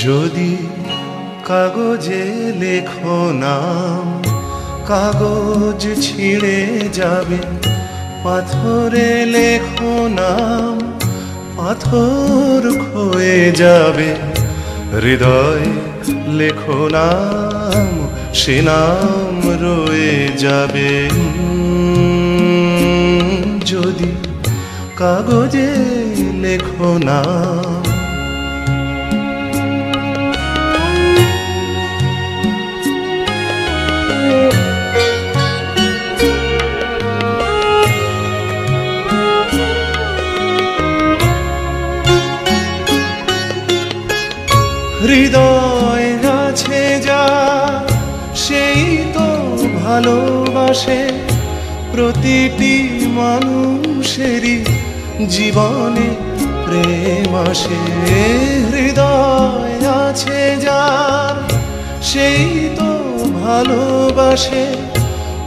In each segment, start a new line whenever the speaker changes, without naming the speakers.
যদি কাগজে লেখো নাম, কাগজ ছিঁড়ে যাবে। পাথরে লেখো নাম, পাথর ক্ষয়ে যাবে। হৃদয় লেখো নাম, সে নাম রয়ে যাবে। যদি কাগজে লেখো নাম। হৃদয় আছে যা, সেই তো ভালোবাসে। প্রতিটি মানুষেরই জীবনে প্রেম আসে। হৃদয় আছে যার, সেই তো ভালোবাসে।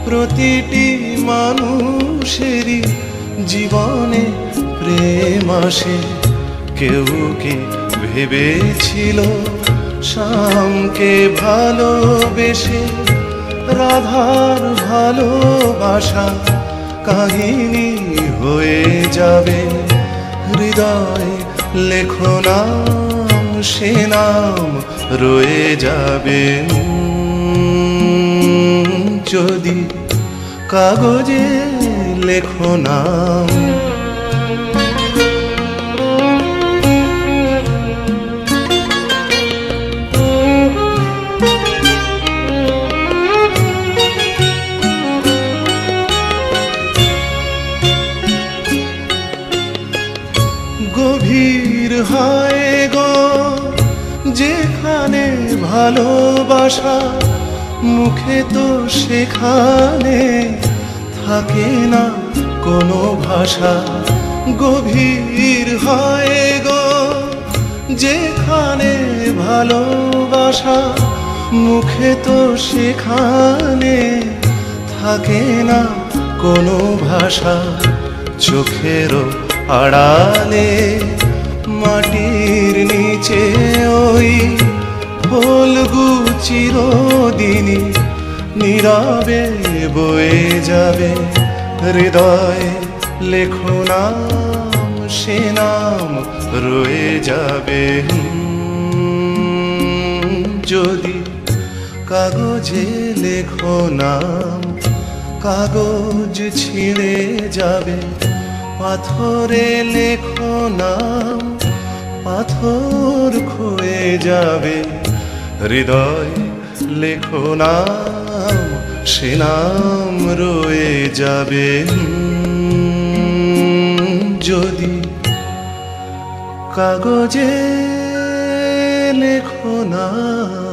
প্রতিটি মানুষেরই জীবনে প্রেম আসে। কেউ কি ভেবেছিল শ্যামকে ভালোবেসে রাধার ভালোবাসা কাহিনী হয়ে যাবে? হৃদয় লেখো নাম, সে নাম রয়ে যাবে। যদি কাগজে লেখো নাম। গভীর হয় গো যেখানে ভালোবাসা, মুখে তো সেখানে থাকে না কোনো ভাষা। গভীর হয় গো যেখানে ভালোবাসা, মুখে তো সেখানে থাকে না কোনো ভাষা। চোখেরও আড়ালে মাটির নিচে ওই ফলগু চিরদিনই নীরবে বয়ে যাবে। হৃদয় লেখো নাম, সে নাম রয়ে যাবে। যদি কাগজে লেখো নাম, কাগজ ছিঁড়ে যাবে। পাথরে লেখো নাম, পাথর ক্ষয়ে যাবে। হৃদয় লেখো নাম, সে নাম রয়ে যাবে। যদি কাগজে লেখো নাম।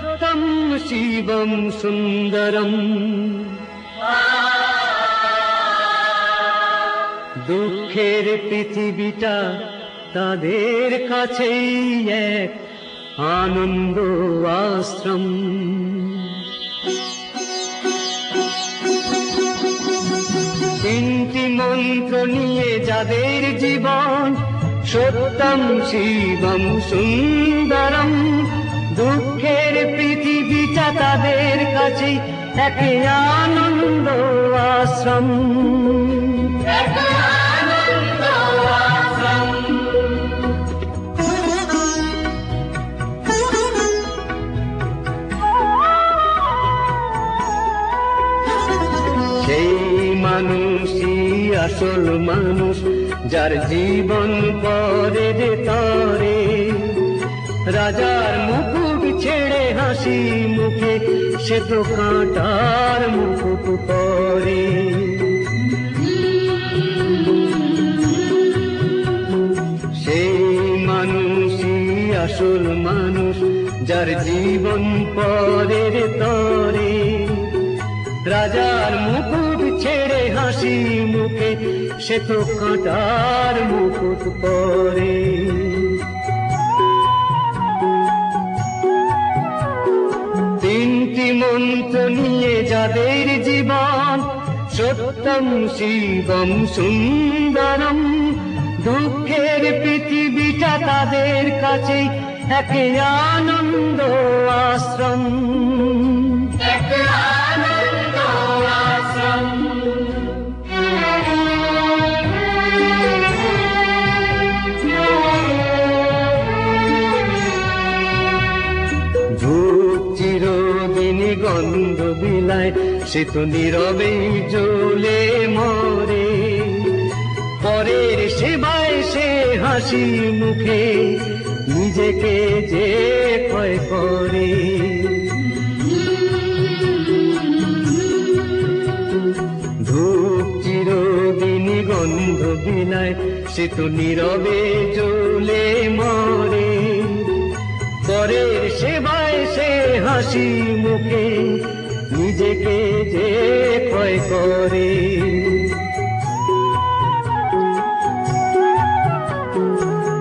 সত্যম শিবম সুন্দরম দুঃখের পৃথিবীটা তাদের কাছেই এক আনন্দ আশ্রম। তিনটি মন্ত্র নিয়ে যাদের জীবন সত্যম শিবম সুন্দরম দুঃখের পৃথিবীটা তাদের কাছেই এক আনন্দ আশ্রম। সেই মানুষই আসল মানুষ যার জীবন পরে রে তরে রাজার মুকুট ছেড়ে হাসি মুখে সে তো কাঁটার মুকুট পরে। সেই মানুষই আসল মানুষ যার জীবন পরে রে তরে রাজার মুকুট ছেড়ে হাসি মুখে সে তো কাঁটার মুকুট পরে। তিনটি মন্ত্র নিয়ে যাদের জীবন সত্যম শিবম সুন্দরম দুঃখের পৃথিবীটা তাদের কাছেই এক আনন্দ আশ্রম। চিরদিনই গন্ধ বিলায় সে তো নীরবে জ্বলে মরে পরের সেবায় সে হাসি মুখে নিজেকে যে ক্ষয় করে। ধূপ চিরদিনই গন্ধ বিলায় সে তো নীরবে জ্বলে মরে পরের সেবায় সে হাসি মুখে নিজেকে যে ক্ষয় করে।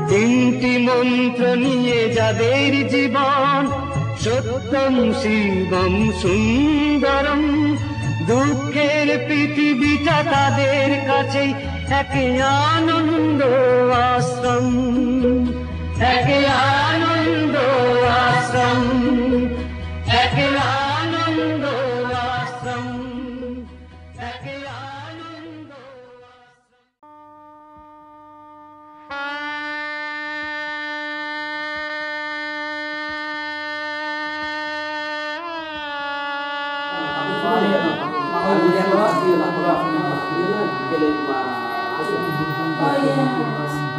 তিনটি মন্ত্র নিয়ে যাদের জীবন সত্যম শিবম সুন্দরম দুঃখের পৃথিবীটা তাদের কাছেই এক আনন্দ আশ্রম। এক আনন্দ আশ্রম এক আনন্দ আশ্রম এক আনন্দ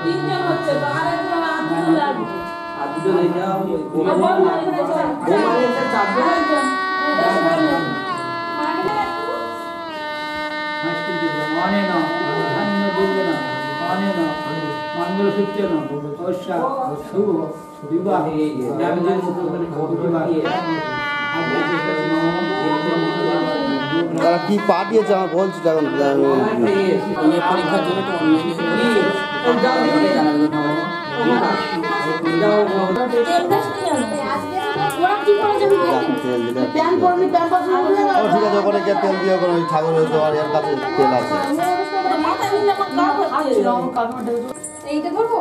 তিনজন হচ্ছে তো আরেকজন আদুল লাগবে আদুল এই যাও চারজন মঙ্গল সূচনা অবশ্যা শুভ বিবাহে
তারা কি পাঠিয়েছে আমার বলছি এখন
পরীক্ষার জন্য
ঠিক আছে ওখানে গিয়ে তেল দিয়ে ওখানে ওই ঠাকুরের এর কাছে তেল আছে
এইটা ধরবো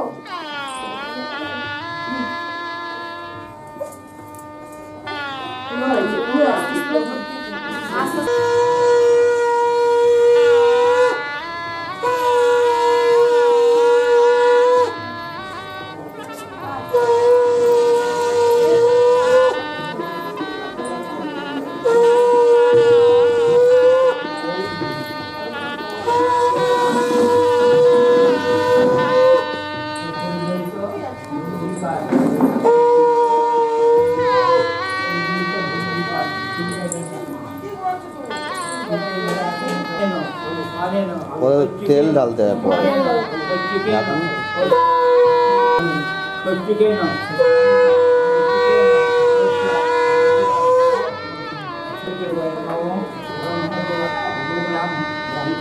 তেল ঢালতে হয় পরে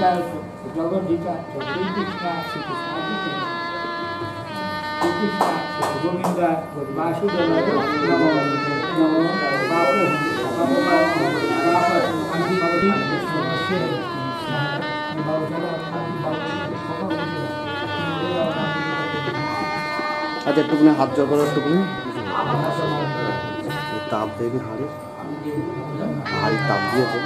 জগদ্গীতা শ্রীকৃষ্ণ গোবিন্দ বাসুদেব
আচ্ছা একটুখানি হাত জোর করো একটুখানি তাপ দেবে হাড়ির তাপ দিয়েছে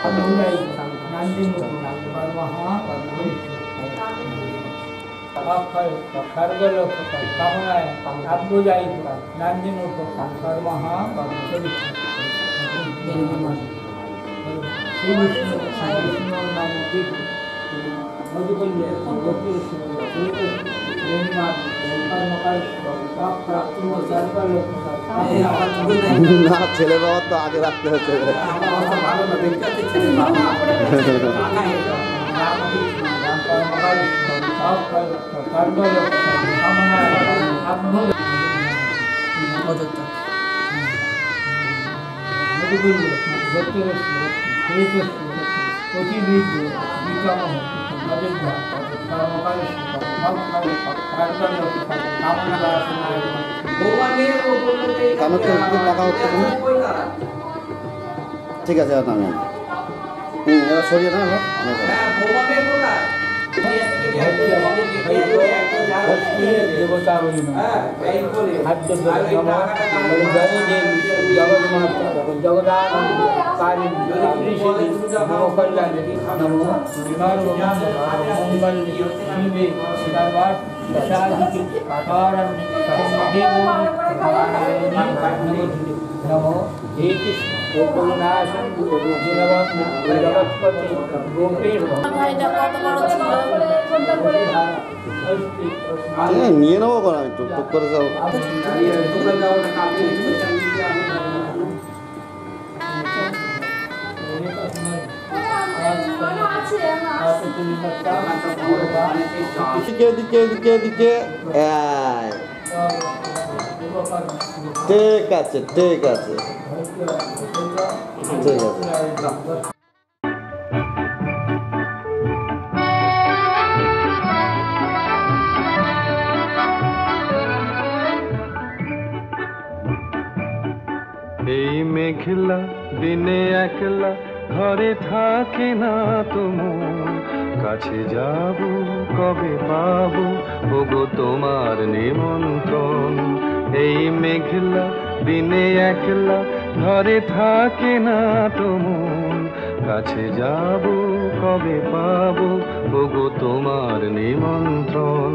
খর্গলোক কামনায় আব্বুজাই নান্দিমুখ কর্মহা শ্রী বিষ্ণু নাম মধুকল্য
না ছেলে বাবার তো আগে রাখতে হচ্ছে ঠিক আছে আমি এবার সরিয়ে না
দেবতা খাদ্য জগদাকারী কল্যাণী নমো মঙ্গল শিবে সর্বার্থ প্রসাদিকে নমো হে কৃষ্ণ করুণাসন জগৎপতি গোপের
ভাইটা কত বড় ছিল
নিয়ে নেবো কোন আমি টুক করে যাবো দিকে দিকে দিকে ঠিক আছে ঠিক আছে ঠিক আছে
এই মেঘলা দিনে একলা ঘরে থাকে না তোমার কাছে যাব কবে পাবো ওগো তোমার নিমন্ত্রণ এই মেঘলা দিনে একলা ঘরে থাকে না তোমার কাছে যাব কবে পাবো ওগো তোমার নিমন্ত্রণ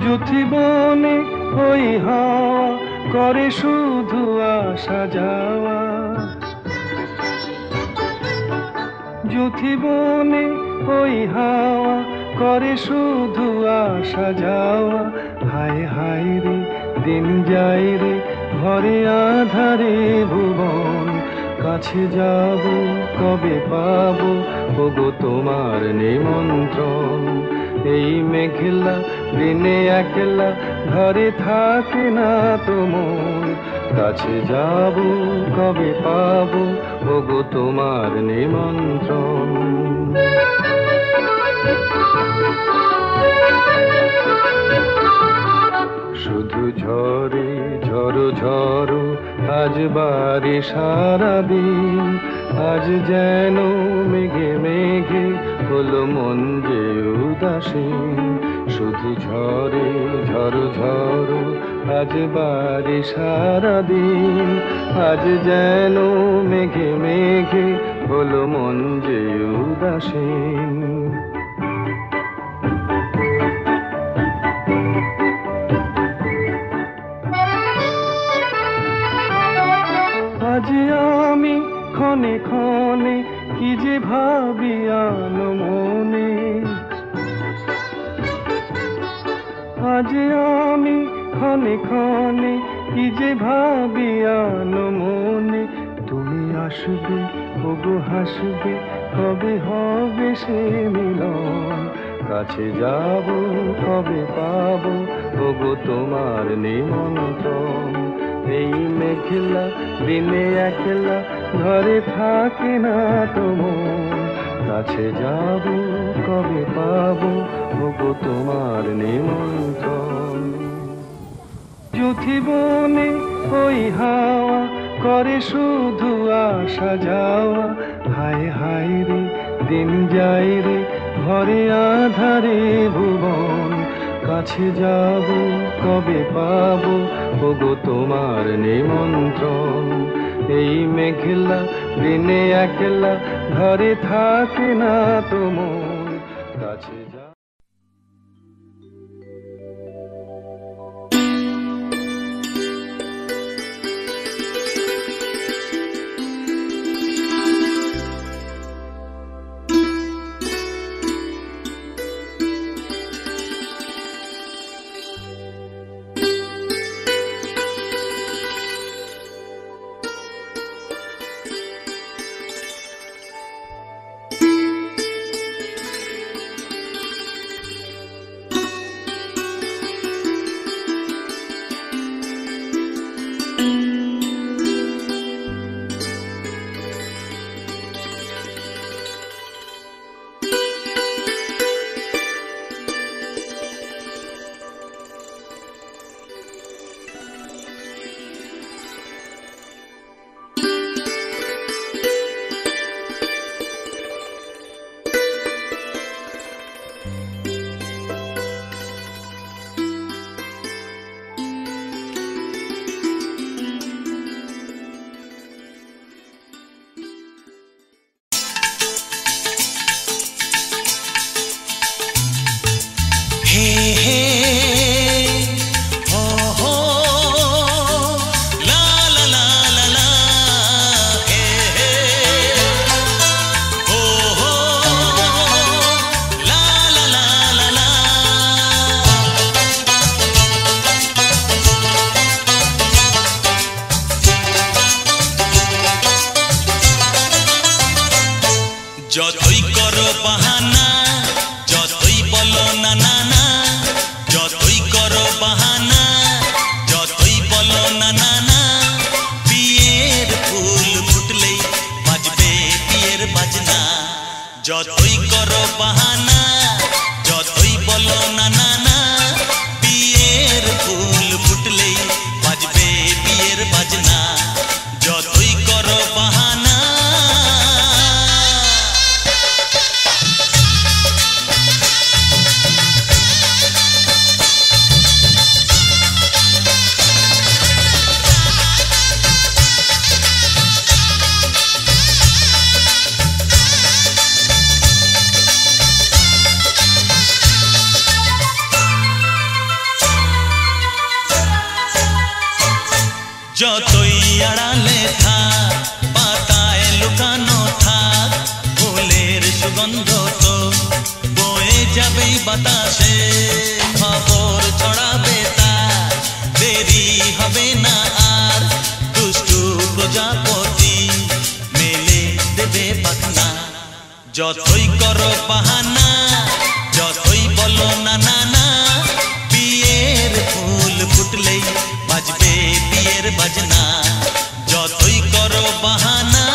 যুথিবনে ওই হাওয়া করে শুধু আসা যাওয়া যুথিবনে ওই হাওয়া করে শুধু আসা যাওয়া হায় হায় রে দিন যায় রে ঘরে আধারে ভুবন কাছে যাব কবে পাবো ওগো তোমার নিমন্ত্রণ এই মেঘলা দিনে একলা ঘরে থাকে না তোমার কাছে যাব কবে পাবো ওগো তোমার নিমন্ত্রণ শুধু ঝরে ঝড়ো ঝড়ো আজ বারে সারাদিন আজ যেন মেঘে মেঘে হলো মন যে উদাসীন শুধু ঝরে ঝড়ো ঝড়ো আজ বারে সারাদিন আজ যেন মেঘে মেঘে হলো মন যে উদাসীন আজ আমি ক্ষণে ক্ষণে কি যে ভাবি আনো মনে আজ আমি ক্ষণে ক্ষণে কি যে ভাবি আনো মনে তুমি আসবে ওগো হাসবে কবে হবে সে মিলন কাছে যাব কবে পাবো ওগো তোমার নিমন্ত্রণ। এই মেঘলা দিনে একলা ঘরে থাকে না তো মন, কাছে যাব কবে পাবো ওগো তোমার নিমন্ত্রণ। যুথি বনে ওই হাওয়া করে শুধু আসা যাওয়া, হায় হায় রে দিন যায় রে ঘরে আধারে ভুবন, কাছে যাব কবে পাবো ওগো তোমার নিমন্ত্রণ। এই মেঘলা দিনে একলা ঘরে থাকে না তো মন, কাছে যাব।
যতই করো বাহানা, যতই বলো না না না, যতই করো বাহানা, যতই বলো না না না, বিয়ের ফুল ফুটলেই বাজবে বিয়ের বাজনা। যতই করো বাহানা, যতই বলো না না না, বিয়ের ফুল ফুটলেই বাজবে বিয়ের বাজনা। যতই করো বাহানা। যতই আড়ালে থাক, পাতায় লুকানো থাক, ফুলের সুগন্ধ তো বয়ে যাবেই বাতাসে। খবর ছড়াবে তার, দেরি হবে না আর, দুষ্টু প্রজাপতি মেলে দেবে পাখনা। যতই করো বাহানা, যতই বলো না না না, বিয়ের ফুল ফুটলেই বাজবে বিয়ের বাজনা। যতই করো বাহানা।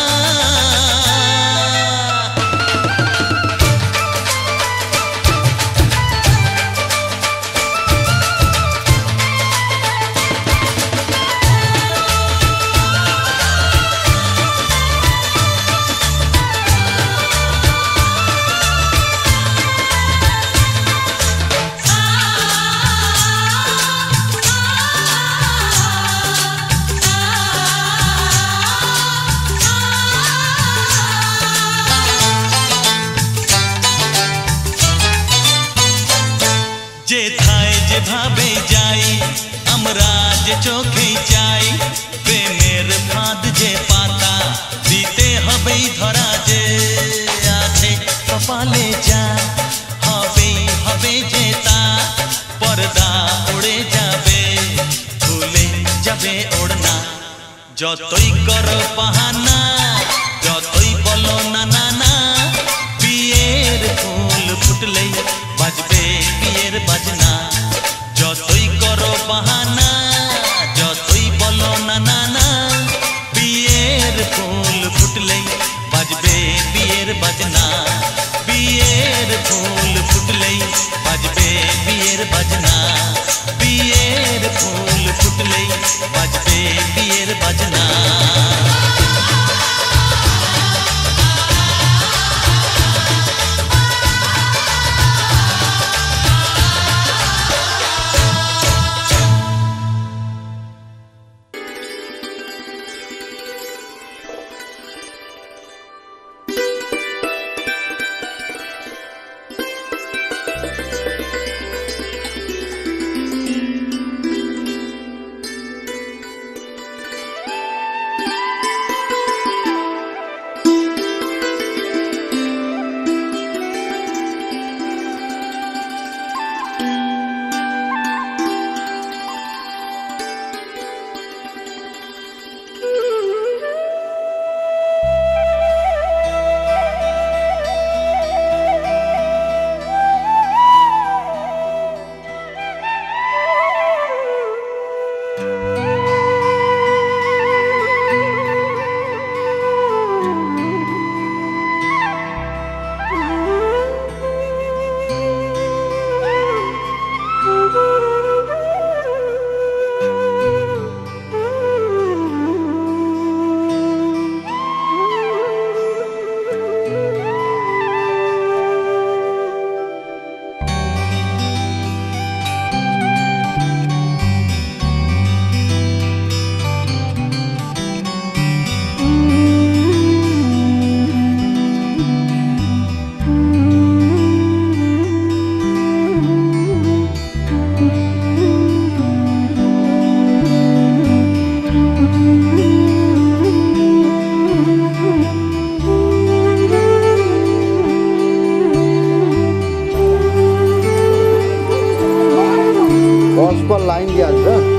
যেথায় যেভাবে যাই আমরা যে চোখেই চাই, প্রেমের ফাঁদ যে পাতা দিতে হবেই ধরা। যে আছে কপালে যা হবেই হবে যে তা, পর্দা উড়ে যাবে ভুলে যাবে ওড়না। যতই করো বাহানা, যতই বলো না না না, বিয়ের ফুল ফুটলেই बजना बियर फूल फुटलई बजबे बियर बजना बियर फूल फुटलई बजबे बियर बजना
लाइन दिया था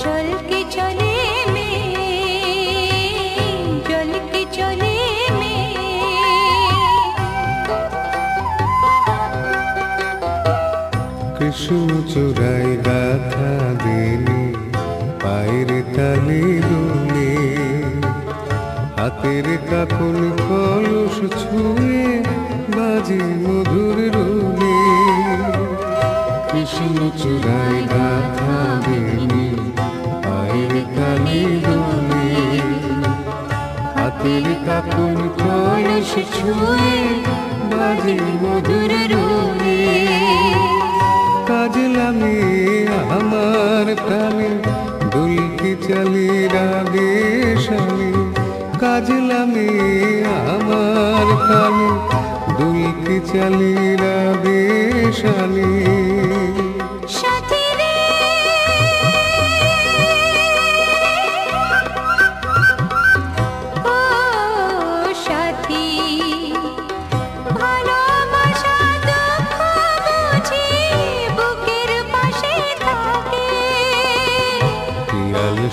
चल के चले में কৃষ্ণ চূড়ায় গাথা দিনে পায়ের তালে দুলে হাতের কাকন কলস ছুঁয়ে বাজে মধুর রুলে কৃষ্ণ চূড়ায় গাথা দিনে পায়ের তালে দুলে হাতের কাকন কলস ছুঁয়ে বাজে মধুর রুলে কাজে লাগে আমার প্রাণে দুলকি চালি রাগে শালি কাজে লাগে আমার প্রাণে দুলকি চালি রাগে শালি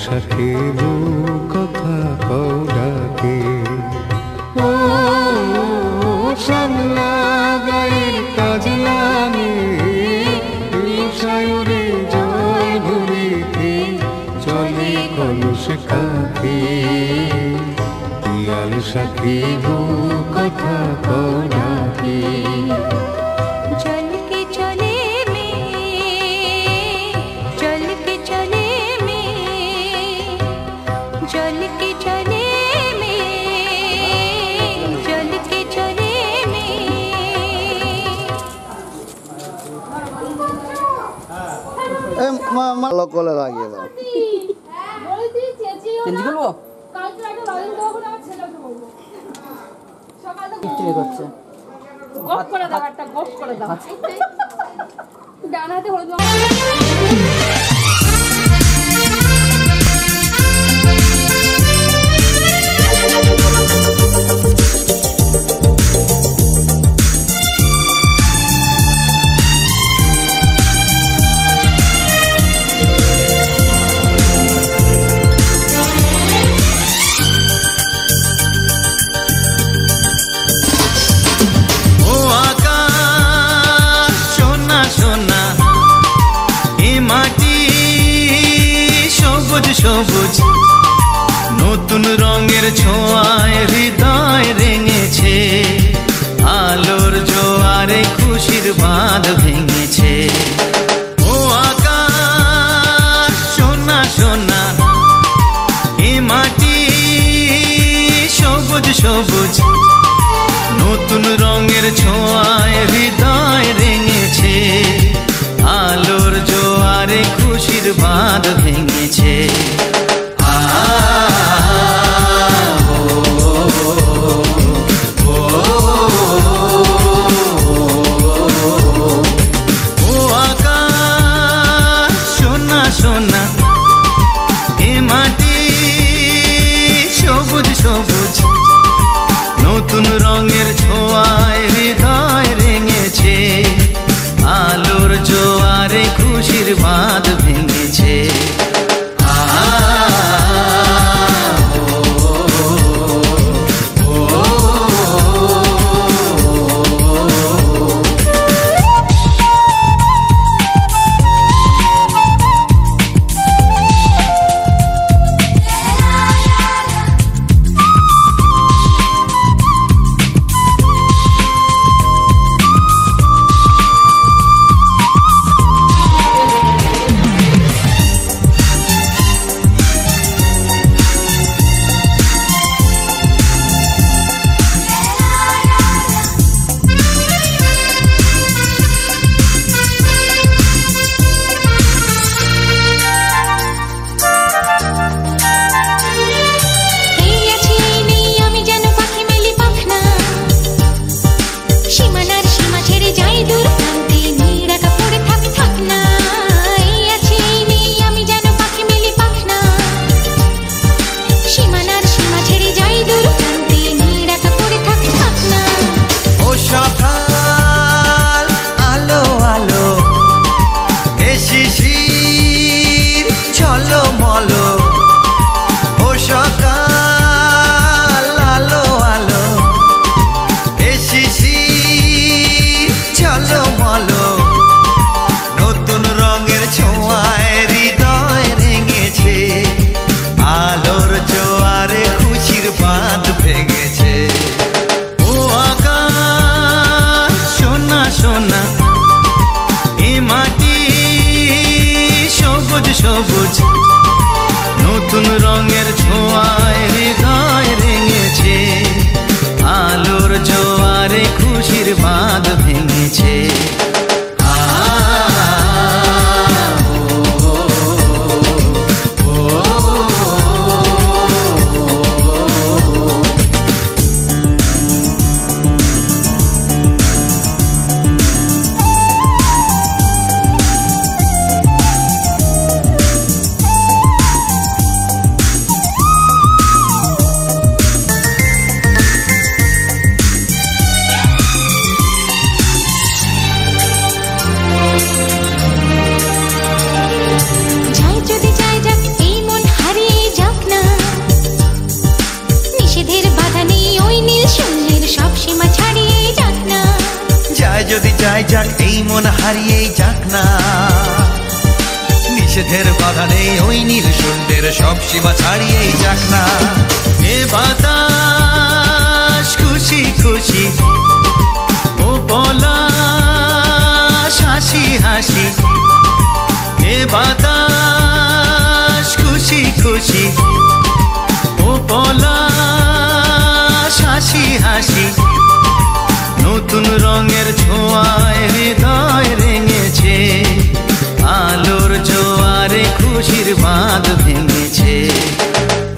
সাথে কথা কৌড়াকে ও শ্যামলা গায়ের কাজ লাগে সায়রে জল ভরিতে চলে কলস কাকে পিয়াল সাথে কথা কৌড়াকে
কলে লাগিয়ে দাও
চেঞ্জ করবো গোপ করে দাও একটা গোপ করে দাও ডান হাতে হলুদ
সবুজ নতুন রঙের ছোঁয়ায় হৃদয় রেঙেছে আলোর জোয়ারে খুশির বাঁধ ভেঙেছে ও আকাশ সোনা সোনা এ মাটি সবুজ সবুজ নতুন রঙের ছোঁয়ায় হৃদয় রেঙেছে আলোর জোয়ারে খুশির বাঁধ ভেঙেছে ও আকাশ সোনা সোনা এ মাটি সবুজ সবুজ নতুন রঙের ছোঁয়ায় হৃদয় রেঙেছে আলোর জোয়ারে খুশির বাঁধ ভেঙেছে যায় যাক এই মন হারিয়েই যাক না, নিষেধের বাধা নেই ওই নীল সুন্দর সব সীমা ছাড়িয়েই যাক না। এ বাতাস খুশি খুশি, ও পলাশ হাসি হাসি, এ বাতাস খুশি খুশি, ও পলাশ হাসি হাসি, নতুন রঙের ছোঁয়ায় হৃদয় রেঙেছে, আলোর জোয়ারে খুশির বাঁধ ভেঙেছে।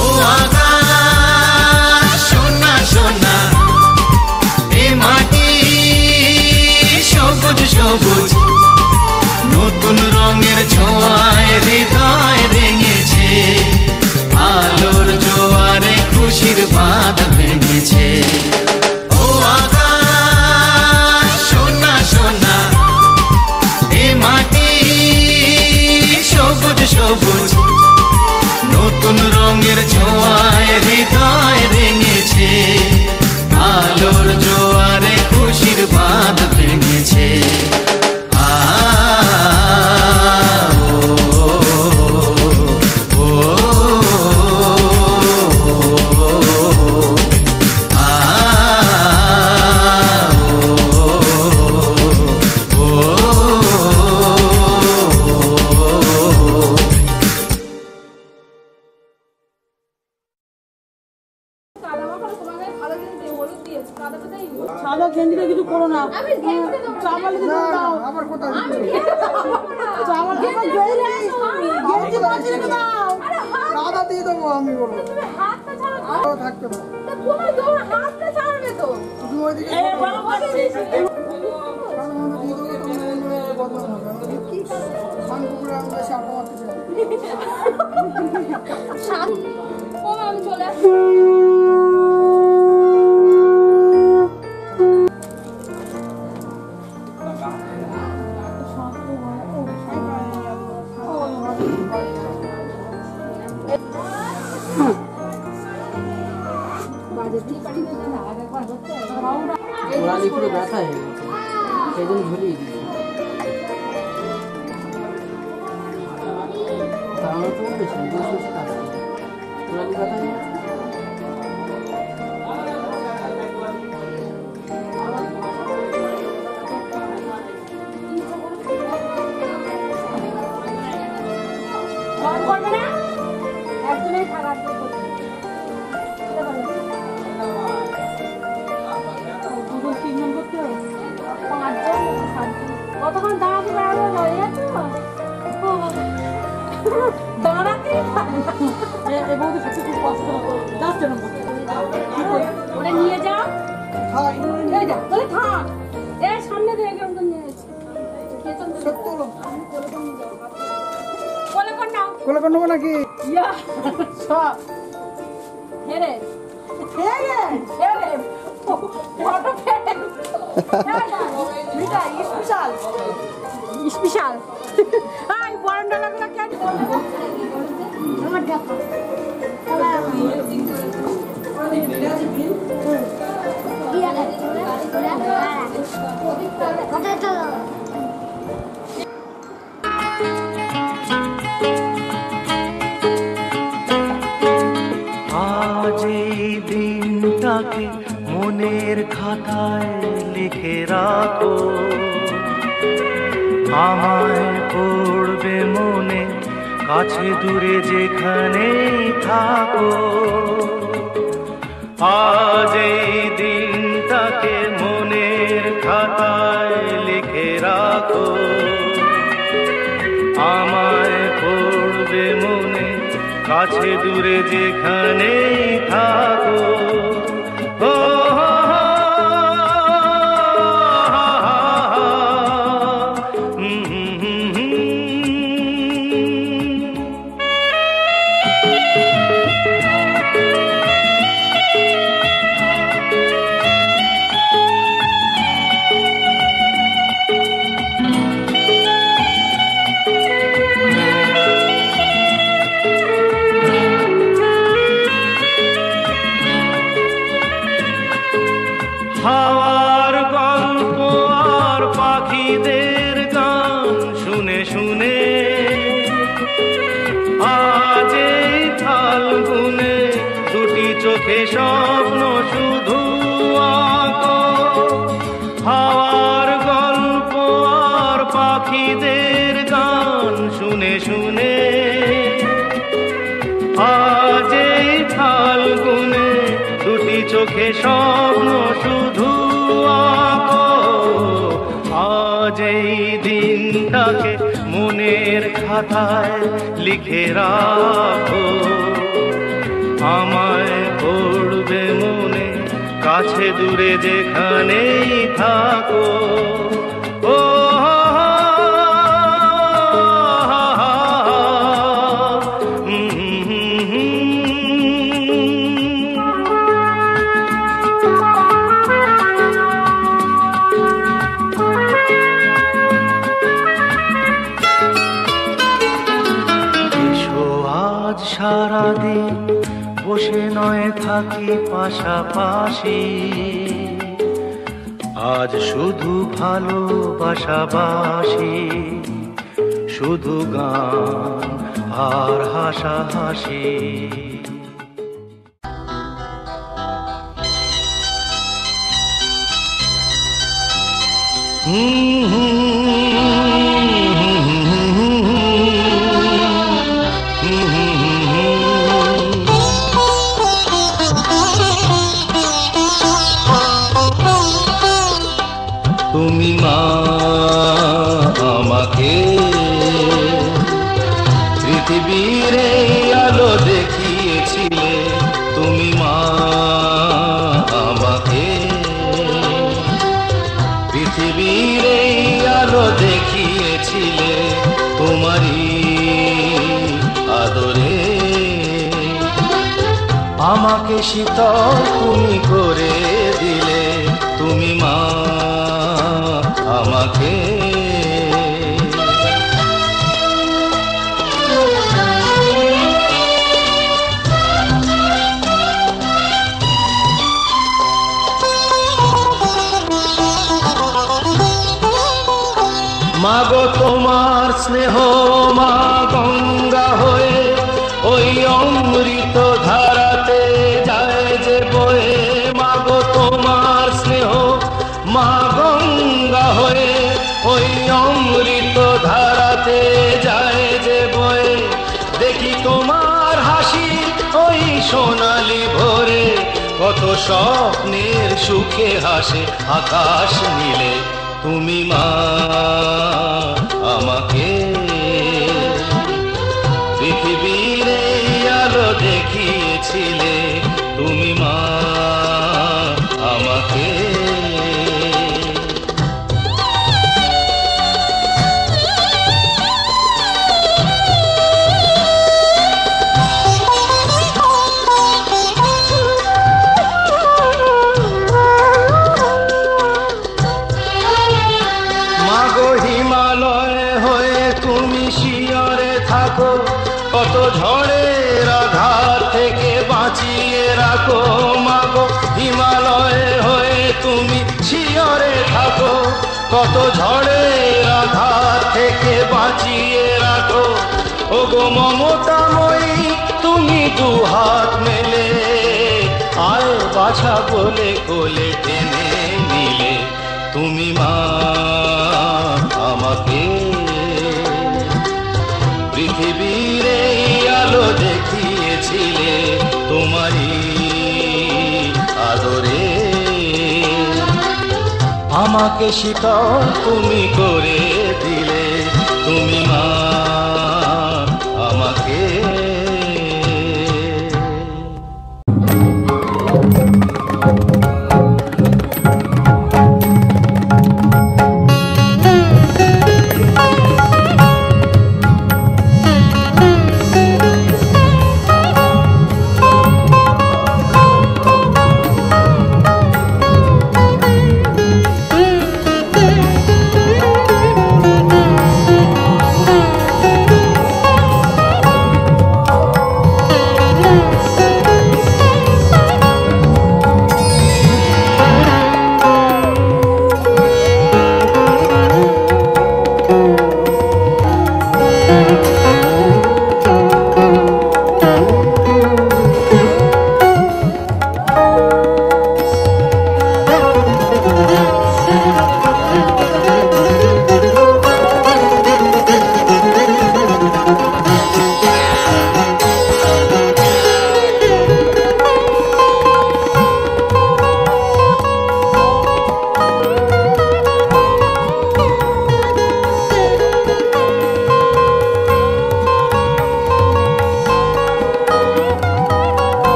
ও আকাশ সোনা সোনা, এ মাটি সবুজ সবুজ, নতুন রঙের ছোঁয়ায় হৃদয় রেঙেছে, আলোর জোয়ারে খুশির বাঁধ ভেঙেছে। ও আকাশ সোনা সোনা, এ মাটি সবুজ সবুজ, নতুন রঙের ছোঁয়ায় হৃদয় রেঙেছে, আলোর জোয়ারে খুশির বাঁধ ভেঙেছে।
সাদা গেঞ্জিতে কিছু করো না, চামাল দাও, আবার কোথায় চামাল গেঞ্জি বাঁচিয়ে রেখে দাও, সাদা দিয়ে দেবো আমি, বলো হাতটা ছাড়ো, থাকতে দাও, হাতটা ছাড়বে তো, আমি চলে আসছি।
পুরো ব্যথা হয়ে গেছে, সেই জন্য ঝুলিয়ে দিই। আমার তো বেশি বেশি কাজ পুরানি ব্যথা হয়ে গেছে।
কতক্ষণ দাঁড়াতে পারবো, দাঁড়াতে বৌদি সত্যি খুব কষ্ট যাচ্ছে না, ওটা নিয়ে যাও, তাহলে থাক, এর সামনে দিয়ে কেমন নিয়ে যাচ্ছে, কোলে কোন নাকি হেরে হেরে হেরে ফটো ফেটে মিটা স্পেশাল স্পেশাল, আই বরন্ডা লাগলা কেন আমার দেখো
আজ এই দিনটাকে মনের খাতায় লিখে রাখো, আমায় পড়বে মনে কাছে দূরে যেখানেই থাকো। আজ এই দিনটাকে মনের খাতায় লিখে রাখো, আমায় পড়বে মনে কাছে দূরে যেখানেই থাকো। ও
চোখে স্বপ্ন শুধু আঁকো, হাওয়ার গল্প আর পাখিদের গান শুনে শুনে। আজ এই ফাল্গুনে দুটি চোখে স্বপ্ন শুধু আঁকো, আজ এই দিনটাকে মনের খাতায় লিখে রাখো। আমায় পড়বে মনে, কাছে দূরে যেখানেই থাকো। ও সারাদিন বসে নয় থাকি পাশাপাশি, আজ শুধু ভালোবাসাবাসি, শুধু গান আর হাসাহাসি। তুমি মা আমাকে পৃথিবীর আলো দেখিয়েছিলে, তুমি মা আমাকে পৃথিবীর আলো দেখিয়েছিলে, তোমারই আদরে আমাকে শীতল তুমি করে দিলে, তুমি মা আমাকে। মাগো তোমার স্নেহ মা গঙ্গা হয়ে ওই অমৃত ধারাতে যায় যে বয়ে। মাগো তোমার স্নেহ মা গঙ্গা হয়ে ওই অমৃত ধারাতে যায় যে বয়ে। দেখি তোমার হাসি ওই সোনালি ভোরে, কত স্বপ্নের সুখে হাসে আকাশ নীলে, তুমি মা আমাকে পৃথিবীর আলো দেখিয়েছিলে, তুমি মা আমাকে। কত ঝড়ের আঘাত থেকে বাঁচিয়ে রাখো, মাগো হিমালয় হয়ে তুমি শিয়রে থাকো। কত ঝড়ের আঘাত থেকে বাঁচিয়ে রাখো, ওগো মমতাময়ী তুমি দুহাত মেলে আয় বাছা বলে কোলে টেনে নিলে, তুমি মা আমাকে পৃথিবীর আলো দেখিয়েছিলে, তোমারই আদরে আমাকে শীতল তুমি করে দিলে, তুমি মা আমাকে।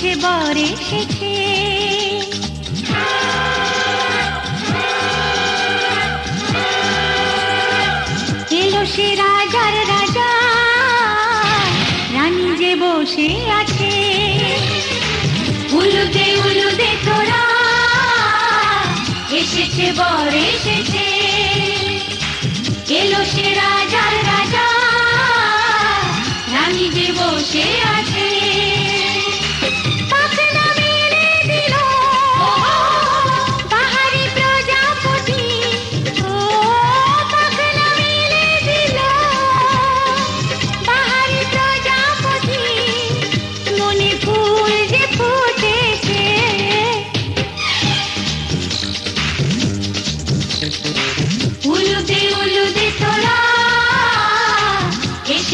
এসেছে বর এসেছে এলো সে রাজার রাজা রানী যে বসে আছে উলুদে তোরা এসেছে বর এসেছে এলো সে রাজার রাজা রানী যে বসে আছে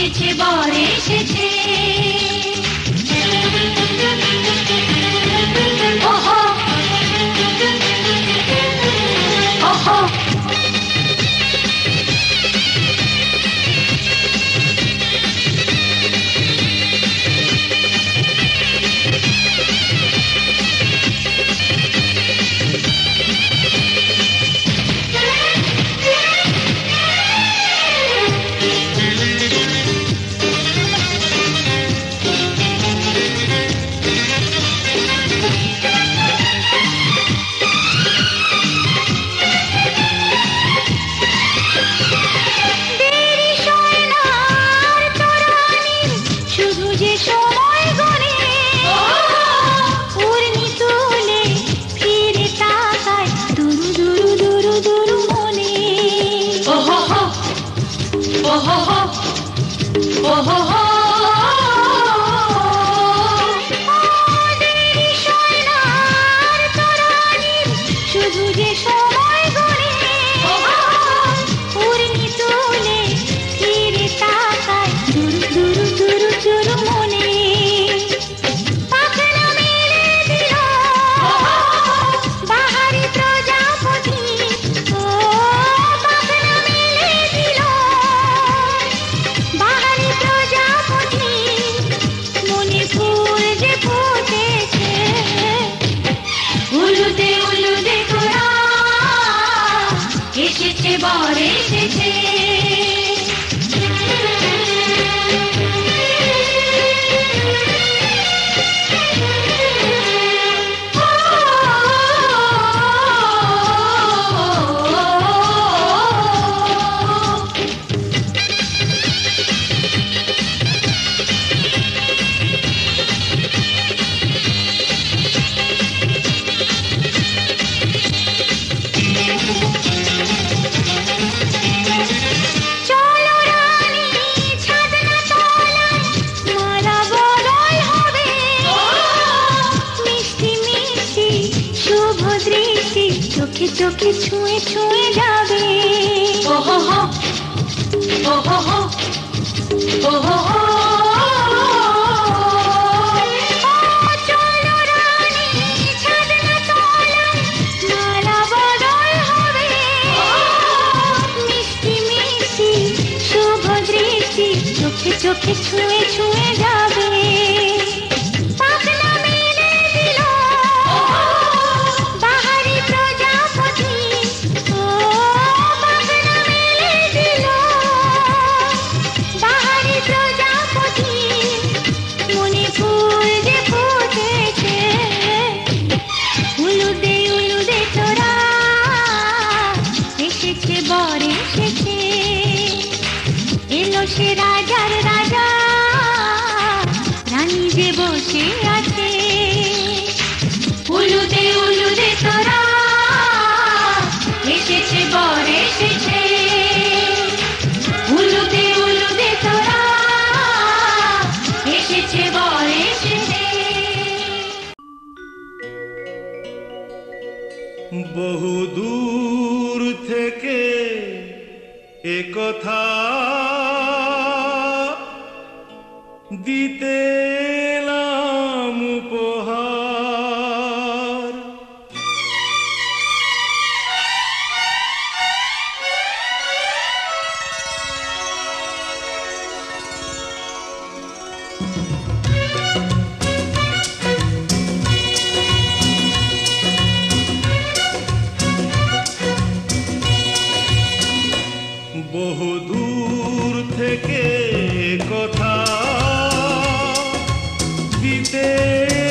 এসেছে বর এসেছে ওহো ওহো চোখে ছুঁয়ে ছুঁয়ে যাবে ওহো হো ওহো হো ওহো হো চলো রানী ছাদনা তলায় মালা বদল হবে মিষ্টি মিষ্টি শুভ দৃষ্টি চোখে চোখে ছুঁয়ে ছুঁয়ে যাবে সে রাজার রাজা রানী যে বসে আছে উলুদে উলুদে তোরা এসেছে বর এসেছে উলুদে উলুদে তোরা এসেছে বর এসেছে
বহু দূর থেকে এ কথা দিতে এলাম উপহার বহু দূর থেকে কথা দিতে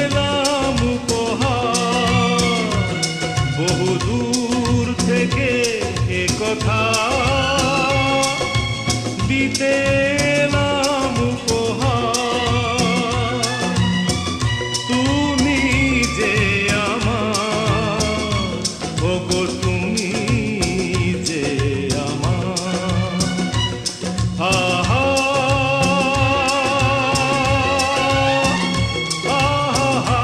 এলাম উপহার, বহু দূর থেকে এ কথা দিতে এলাম উপহার। তুমি যে আমার, ওগো তুমি যে আমার, আহা আহা।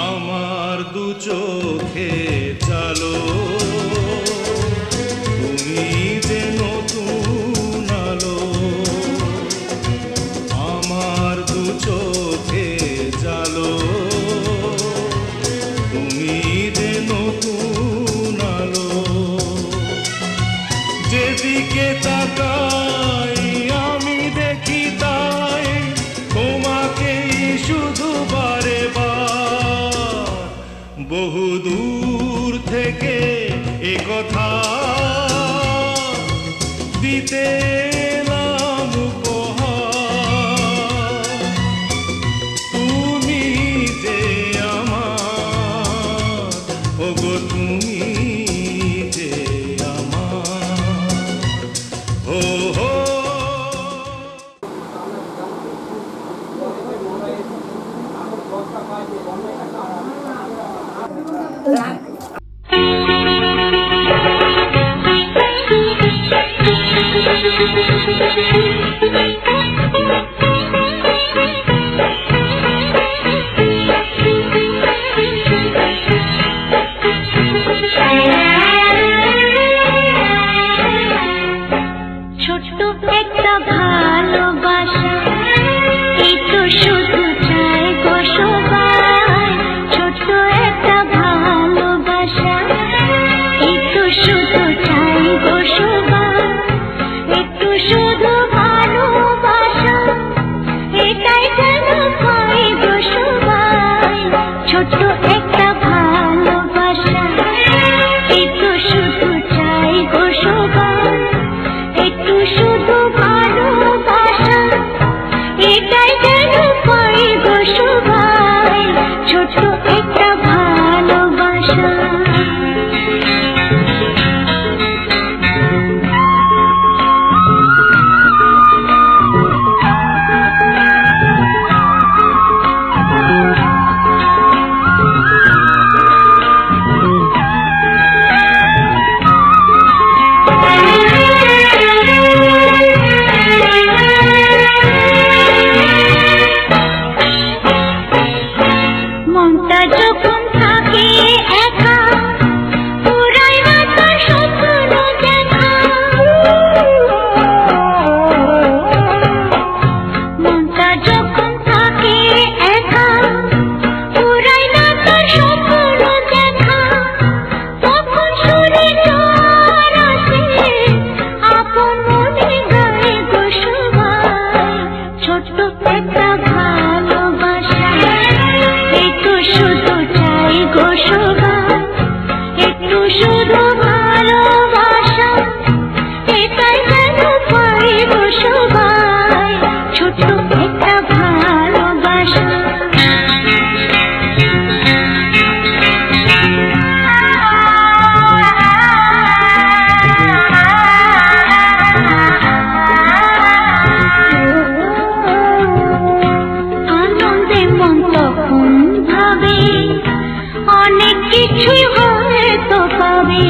আমার দু চোখে চালো তুমি যে নতুন আলো, আমার দু চোখে চালো তুমি যে নতুন আলো। যেদিকে তাকাই আমি দেখি তাই তোমাকেই শুধু বারে বার, বহু দূর থেকে এ কথা দিতে এলাম উপহার। তুমি যে আমার, ওগো তুমি যে আমার, ও হো।
ছোট্ট একটা ভালোবাসা, এই তো শুধু চাই গো সবাই। ছোট্ট একটা ভালোবাসা, এই তো শুধু চাই গো সবাই। একটু শুধু ভালোবাসা, এটাই যেন পাই গো সবাই। ছোট্ট একটা ভালোবাসা, এই তো শুধু চাই গো সবাই। একটু শুধু ভালোবাসা, এটাই যেন পাই গো সবাই। ছোট্ট একটা ভালোবাসা। মনটা যখন থাকে একা, পুরাই না তার স্বপ্ন দেখা। মনটা যখন থাকে একা, পুরাই না তার স্বপ্ন দেখা। তখন শুনে জ্বর আসে, আপন মনে গায়ে গো সবাই। ছোট্ট একটা ভালোবাসা, এই তো শুধু চাই গো সবাই। একটু শুধু ভালোবাসা, এটাই যেন পাই গো সবাই। ছোট্ট একটা ভালোবাসা। আনন্দে মন তখন ভাবে, অনেক কিছুই হয়তো পাবে।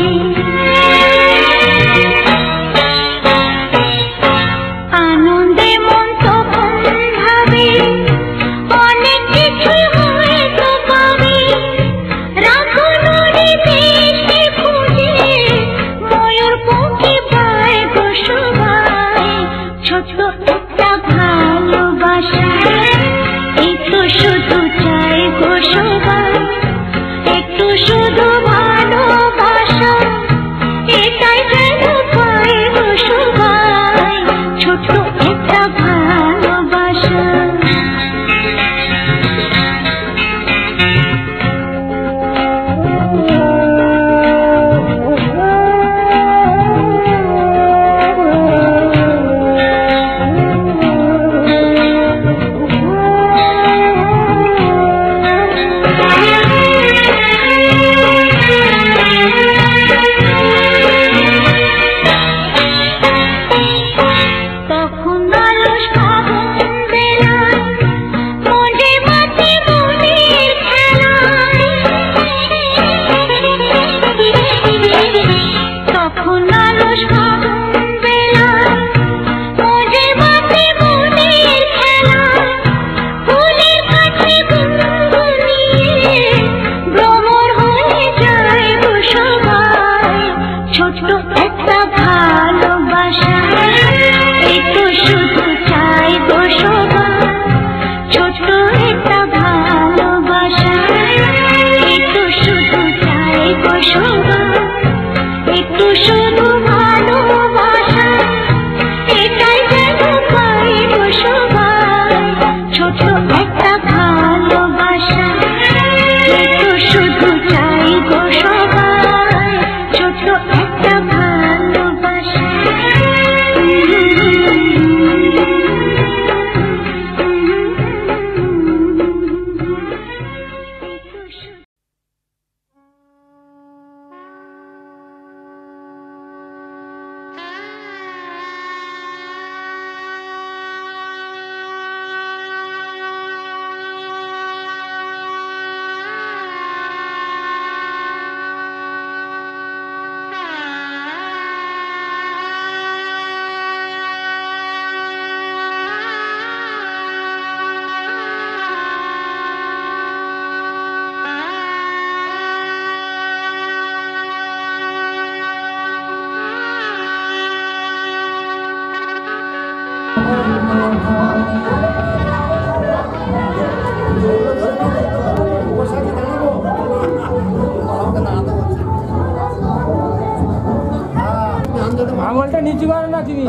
আঙুলটা নিচু করো না তুমি।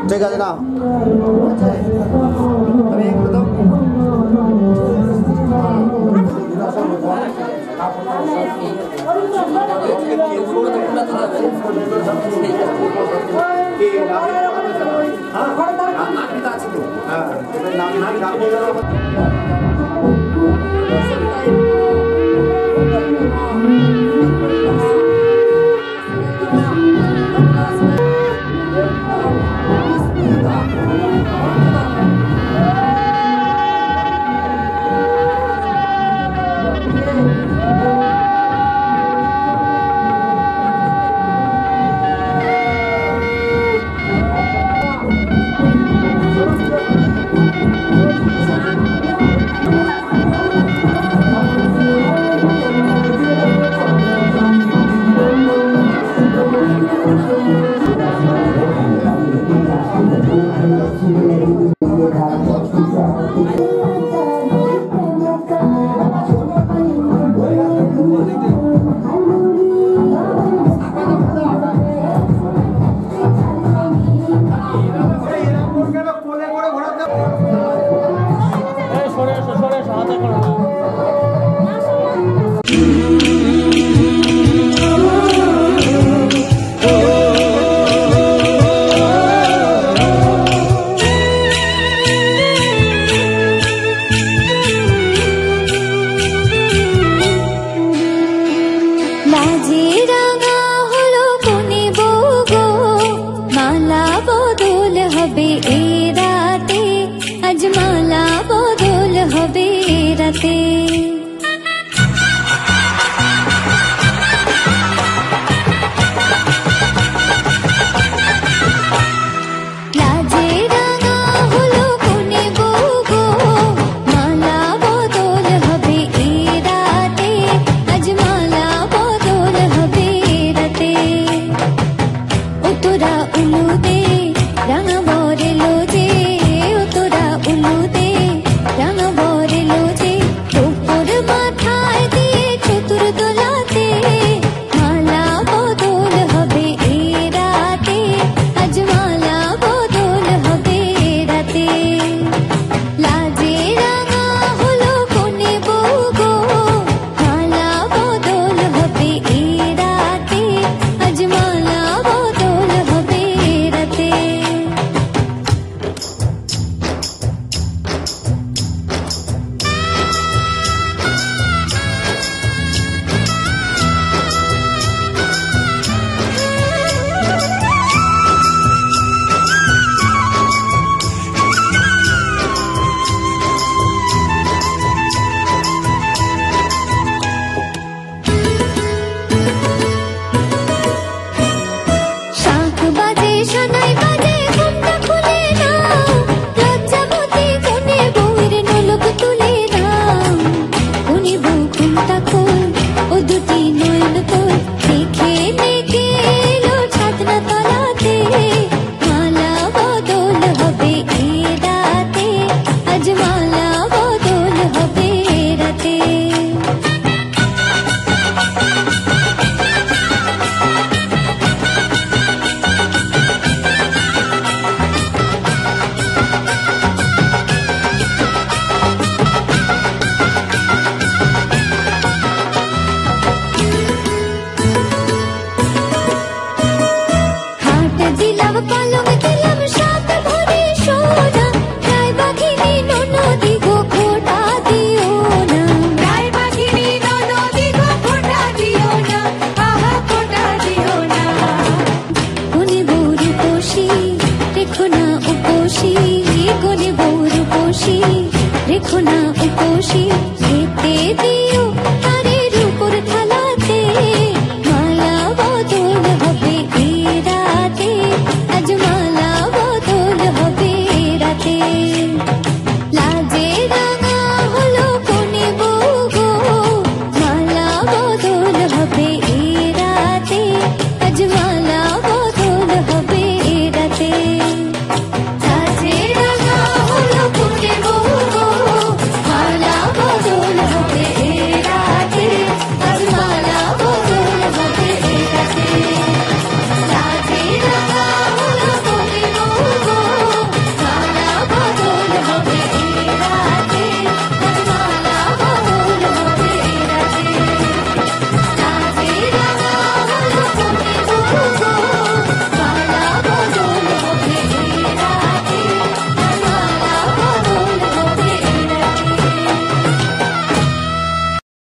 ঠিক আছে না
আজ মালা বদল হবে রাতে।